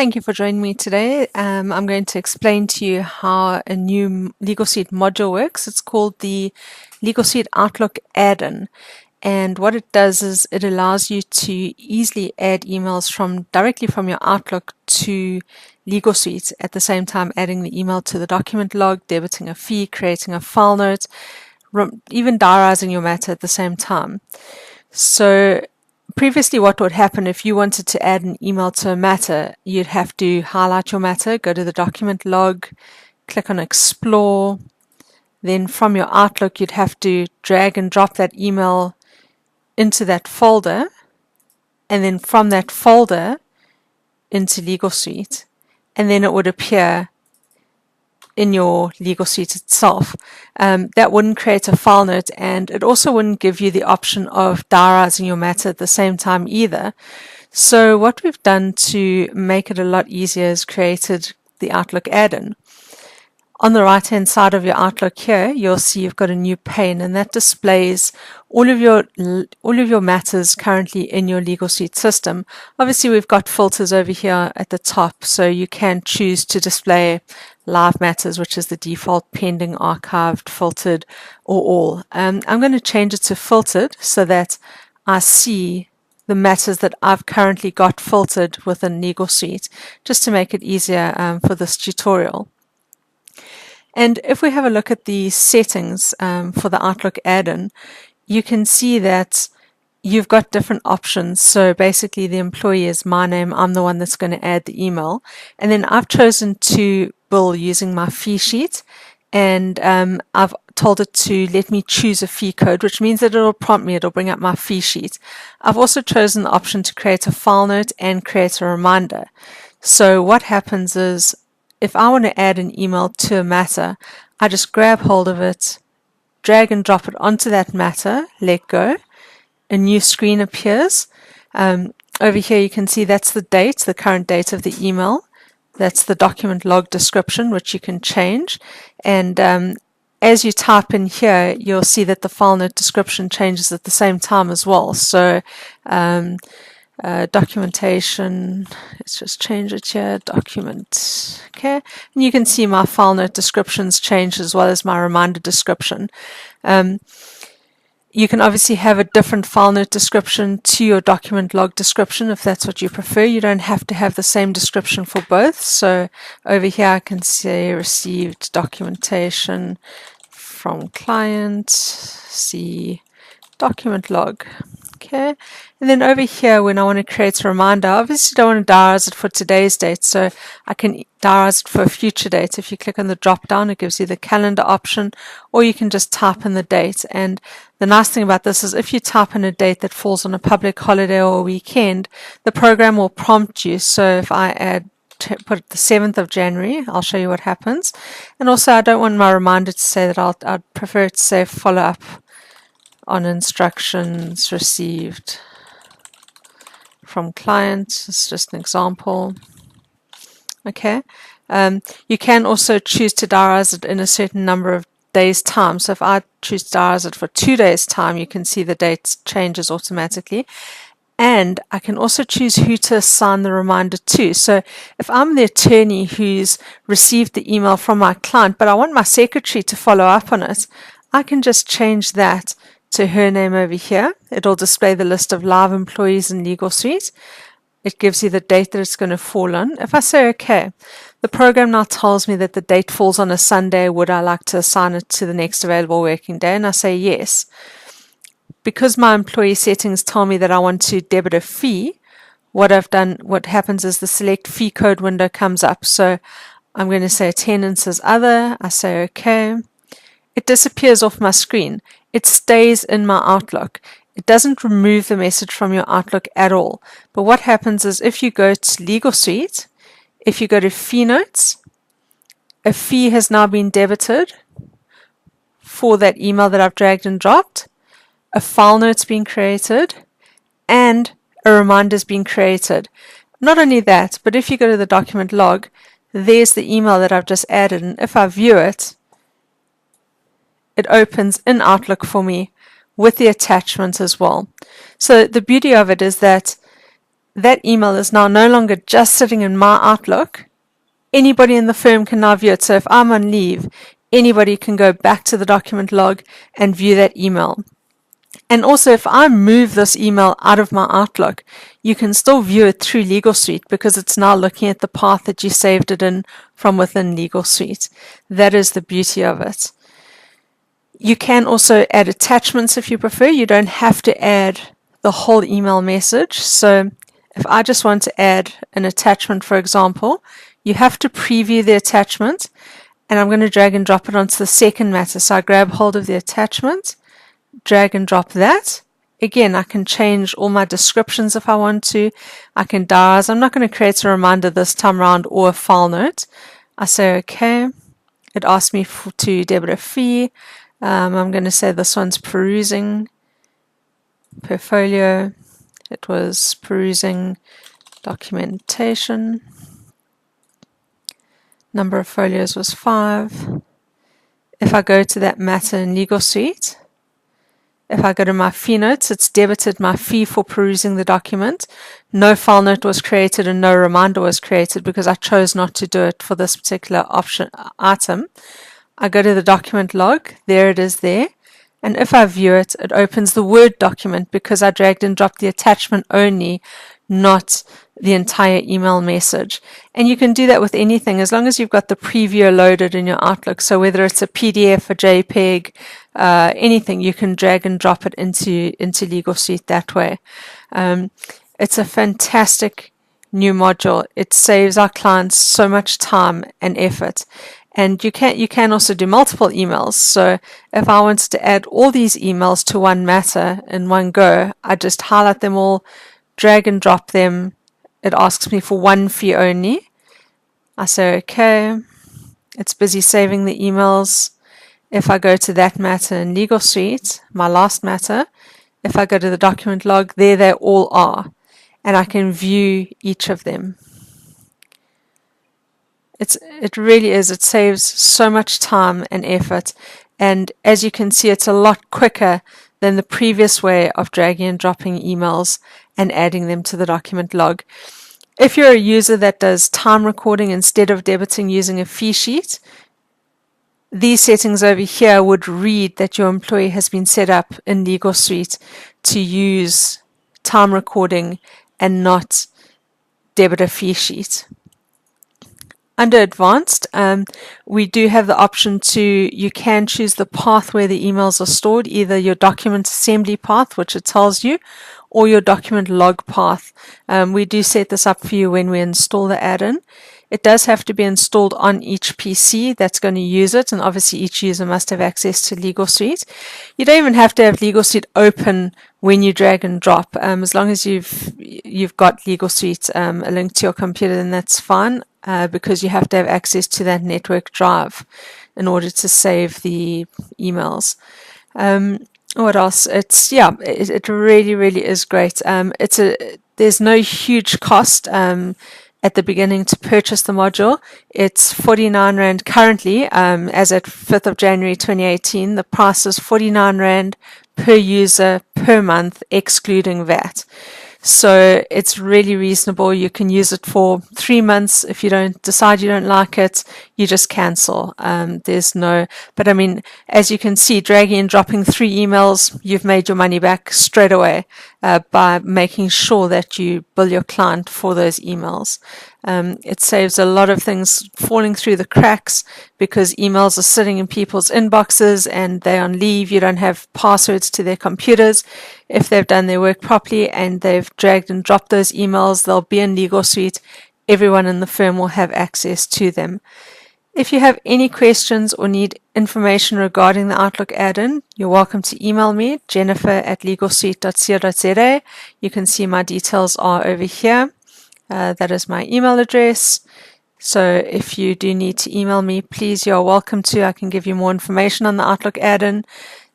Thank you for joining me today. I'm going to explain to you how a new Legal Suite module works. It's called the Legal Suite Outlook add-in. And what it does is it allows you to easily add emails directly from your Outlook to Legal Suite, at the same time adding the email to the document log, debiting a fee, creating a file note, even diarizing your matter at the same time. So previously, what would happen if you wanted to add an email to a matter, you'd have to highlight your matter, go to the document log, click on Explore. Then from your Outlook, you'd have to drag and drop that email into that folder, and then from that folder into Legal Suite, and then it would appear in your Legal Suite itself. That wouldn't create a file note, and it also wouldn't give you the option of diarizing your matter at the same time either. So what we've done to make it a lot easier is created the Outlook add-in. On the right hand side of your Outlook here, you'll see you've got a new pane, and that displays all of your matters currently in your Legal Suite system. Obviously, we've got filters over here at the top, so you can choose to display live matters, which is the default, pending, archived, filtered, or all. I'm going to change it to filtered so that I see the matters that I've currently got filtered within Legal Suite, just to make it easier for this tutorial. And if we have a look at the settings for the Outlook add-in, you can see that you've got different options. So basically the employee is my name. I'm the one that's going to add the email. And then I've chosen to bill using my fee sheet. And I've told it to let me choose a fee code, which means that it'll prompt me, it'll bring up my fee sheet. I've also chosen the option to create a file note and create a reminder. So what happens is, if I want to add an email to a matter, I just grab hold of it, drag and drop it onto that matter, let go. A new screen appears. Over here you can see that's the date, the current date of the email. That's the document log description, which you can change. And as you type in here, you'll see that the file note description changes at the same time as well. So documentation, let's just change it here, document, okay, and you can see my file note descriptions change as well as my reminder description. You can obviously have a different file note description to your document log description if that's what you prefer. You don't have to have the same description for both. So over here I can say received documentation from client, see document log. Okay, and then over here, when I want to create a reminder, I obviously don't want to diarize it for today's date, so I can diarize it for a future date. If you click on the drop down, it gives you the calendar option, or you can just type in the date. And the nice thing about this is if you type in a date that falls on a public holiday or a weekend, the program will prompt you. So if I put the 7th of January, I'll show you what happens. And also, I don't want my reminder to say that I'd prefer it to say follow up on instructions received from client. It's just an example. Okay. You can also choose to diarize it in a certain number of days' time. So if I choose to diarize it for 2 days' time, you can see the date changes automatically. And I can also choose who to assign the reminder to. So if I'm the attorney who's received the email from my client, but I want my secretary to follow up on it, I can just change that to her name over here. It'll display the list of live employees in Legal Suite. It gives you the date that it's going to fall on. If I say OK, the program now tells me that the date falls on a Sunday. Would I like to assign it to the next available working day? And I say yes. Because my employee settings tell me that I want to debit a fee, what happens is the select fee code window comes up. So I'm going to say attendance as other. I say OK. It disappears off my screen. It stays in my Outlook. It doesn't remove the message from your Outlook at all. But what happens is if you go to Legal Suite, if you go to fee notes, a fee has now been debited for that email that I've dragged and dropped, a file note's been created, and a reminder's been created. Not only that, but if you go to the document log, there's the email that I've just added, and if I view it, it opens in Outlook for me with the attachment as well. So the beauty of it is that that email is now no longer just sitting in my Outlook. Anybody in the firm can now view it. So if I'm on leave, anybody can go back to the document log and view that email. And also, if I move this email out of my Outlook, you can still view it through Legal Suite because it's now looking at the path that you saved it in from within Legal Suite. That is the beauty of it. You can also add attachments if you prefer. You don't have to add the whole email message. So if I just want to add an attachment, for example, you have to preview the attachment, and I'm going to drag and drop it onto the second matter. So I grab hold of the attachment, drag and drop that. Again, I can change all my descriptions if I want to. I can diarize. I'm not going to create a reminder this time around or a file note. I say OK. It asks me to debit a fee. I'm going to say this one's perusing portfolio. It was perusing documentation. Number of folios was 5. If I go to that matter in Legal Suite, if I go to my fee notes, it's debited my fee for perusing the document. No file note was created and no reminder was created because I chose not to do it for this particular item. I go to the document log, there it is there, and if I view it, it opens the Word document because I dragged and dropped the attachment only, not the entire email message. And you can do that with anything as long as you've got the preview loaded in your Outlook. So whether it's a PDF, a JPEG, anything, you can drag and drop it into Legal Suite that way. It's a fantastic new module. It saves our clients so much time and effort. And you can also do multiple emails. So if I wanted to add all these emails to one matter in one go, I just highlight them all, drag and drop them. It asks me for one fee only. I say OK. It's busy saving the emails. If I go to that matter in Legal Suite, my last matter, if I go to the document log, there they all are. And I can view each of them. It really is. It saves so much time and effort. And as you can see, it's a lot quicker than the previous way of dragging and dropping emails and adding them to the document log. If you're a user that does time recording instead of debiting using a fee sheet, these settings over here would read that your employee has been set up in Legal Suite to use time recording and not debit a fee sheet. Under Advanced, we do have the option you can choose the path where the emails are stored, either your document assembly path, which it tells you, or your document log path. We do set this up for you when we install the add-in. It does have to be installed on each PC that's going to use it, and obviously each user must have access to Legal Suite. You don't even have to have Legal Suite open when you drag and drop. As long as you've got Legal Suite a link to your computer, then that's fine, because you have to have access to that network drive in order to save the emails. What else? It really, really is great. There's no huge cost at the beginning to purchase the module. It's 49 Rand currently, as at 5th of January 2018. The price is 49 Rand per user per month, excluding VAT. So it's really reasonable. You can use it for 3 months. If you decide you don't like it, you just cancel. But I mean, as you can see, dragging and dropping 3 emails, you've made your money back straight away by making sure that you bill your client for those emails. It saves a lot of things falling through the cracks because emails are sitting in people's inboxes and they're on leave. You don't have passwords to their computers. If they've done their work properly and they've dragged and dropped those emails, they'll be in Legal Suite. Everyone in the firm will have access to them. If you have any questions or need information regarding the Outlook add-in, you're welcome to email me, jennifer@legalsuite.co.za. You can see my details are over here. That is my email address. So if you do need to email me, please, you're welcome to. I can give you more information on the Outlook add-in.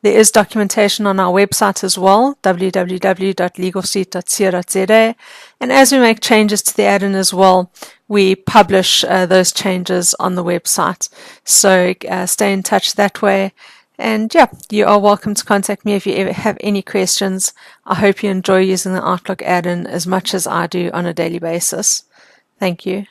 There is documentation on our website as well, www.legalsuite.co.za. And as we make changes to the add-in as well, we publish those changes on the website. So stay in touch that way. And yeah, you are welcome to contact me if you ever have any questions. I hope you enjoy using the Outlook add-in as much as I do on a daily basis. Thank you.